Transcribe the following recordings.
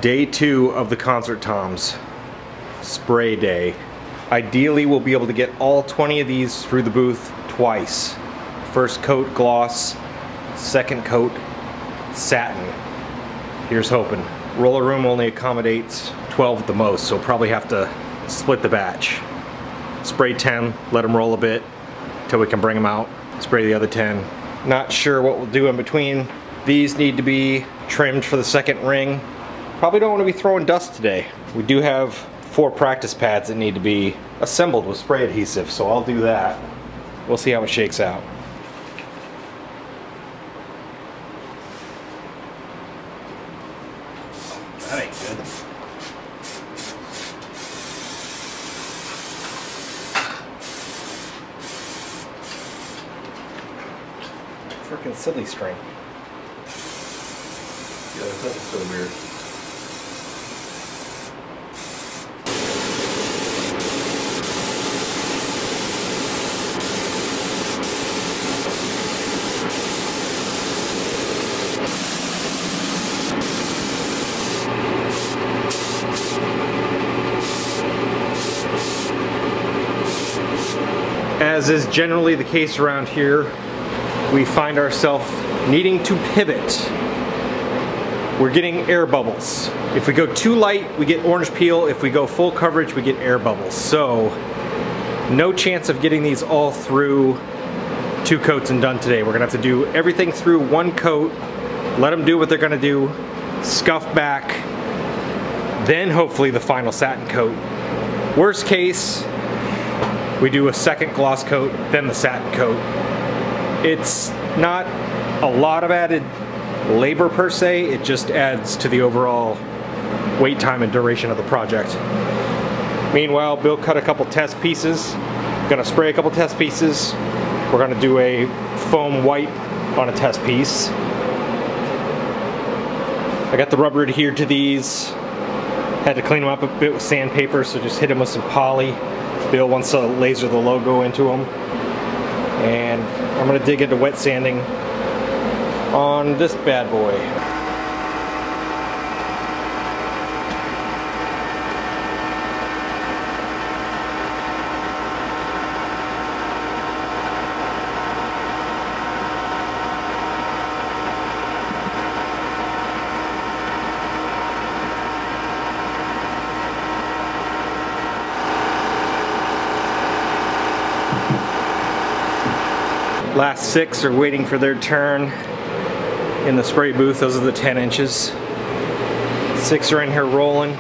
Day 2 of the concert toms. Spray day. Ideally, we'll be able to get all 20 of these through the booth twice. First coat gloss, second coat satin. Here's hoping. Roller room only accommodates 12 at the most, so we'll probably have to split the batch. Spray 10, let them roll a bit until we can bring them out. Spray the other 10. Not sure what we'll do in between. These need to be trimmed for the second ring. Probably don't want to be throwing dust today. We do have 4 practice pads that need to be assembled with spray adhesive, so I'll do that. We'll see how it shakes out. That ain't good. Freaking silly string. Yeah, that's so weird. As is generally the case around here, we find ourselves needing to pivot. We're getting air bubbles. If we go too light, we get orange peel. If we go full coverage, we get air bubbles. So, no chance of getting these all through 2 coats and done today. We're gonna have to do everything through 1 coat, let them do what they're gonna do, scuff back, then hopefully the final satin coat. Worst case, we do a second gloss coat, then the satin coat. It's not a lot of added labor per se, it just adds to the overall wait time and duration of the project. Meanwhile, Bill cut a couple test pieces, gonna spray a couple test pieces. We're gonna do a foam wipe on a test piece. I got the rubber adhered to these. Had to clean them up a bit with sandpaper, so just hit them with some poly. Bill wants to laser the logo into them. And I'm gonna dig into wet sanding on this bad boy. Last 6 are waiting for their turn in the spray booth. Those are the 10 inches. 6 are in here rolling.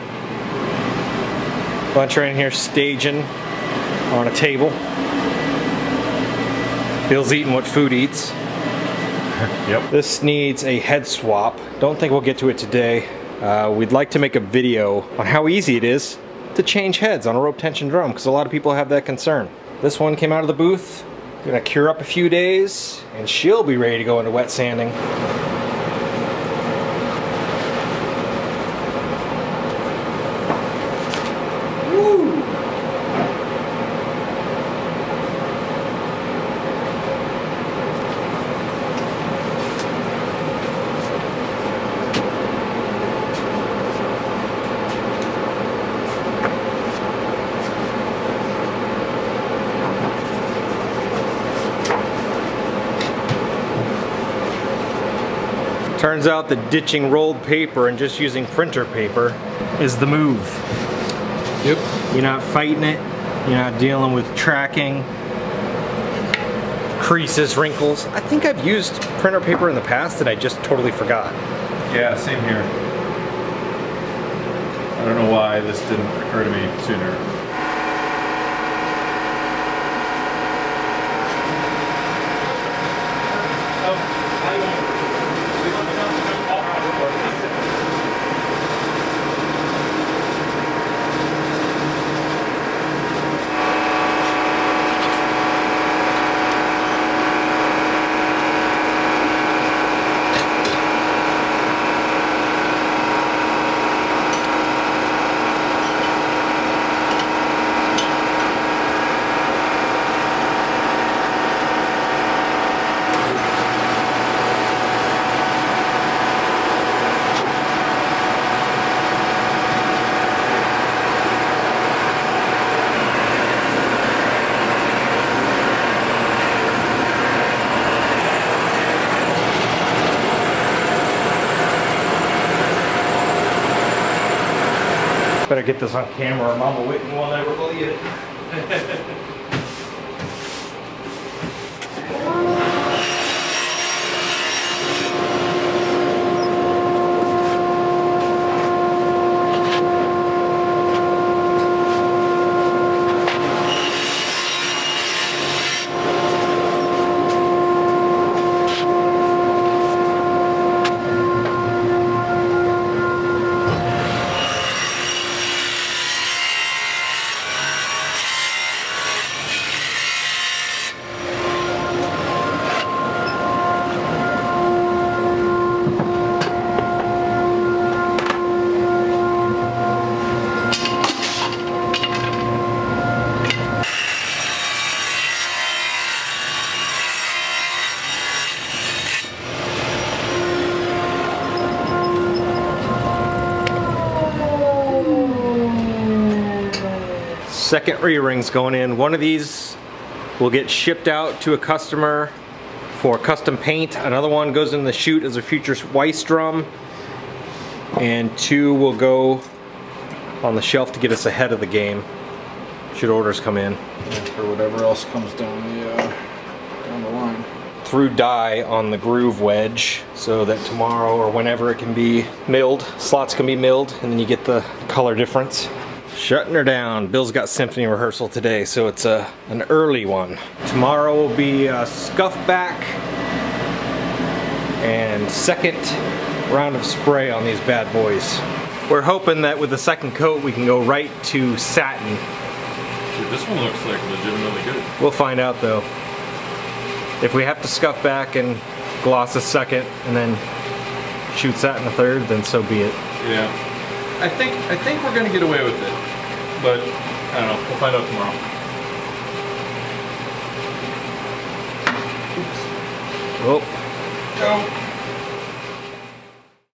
Bunch are in here staging on a table. Bill's eating what food eats. Yep. This needs a head swap. Don't think we'll get to it today. We'd like to make a video on how easy it is to change heads on a rope tension drum, because a lot of people have that concern. This one came out of the booth. Gonna cure up a few days, and she'll be ready to go into wet sanding. Woo! Turns out that ditching rolled paper and just using printer paper is the move. Yep. You're not fighting it, you're not dealing with tracking, creases, wrinkles. I think I've used printer paper in the past and I just totally forgot. Yeah, same here. I don't know why this didn't occur to me sooner. Better get this on camera or Mama Whitten will never believe it. Second re-ring's going in. One of these will get shipped out to a customer for custom paint. Another one goes in the chute as a future Weiss drum. And 2 will go on the shelf to get us ahead of the game, should orders come in. Yeah, for whatever else comes down the line. Through dye on the groove wedge so that tomorrow or whenever it can be milled, slots can be milled, and then you get the color difference. Shutting her down. Bill's got symphony rehearsal today, so it's an early one. Tomorrow will be a scuff back and second round of spray on these bad boys. We're hoping that with the second coat we can go right to satin. Dude, this one looks like legitimately good. We'll find out though. If we have to scuff back and gloss a second and then shoot satin a third, then so be it. Yeah. I think we're gonna get away with it, but I don't know. We'll find out tomorrow. Oh,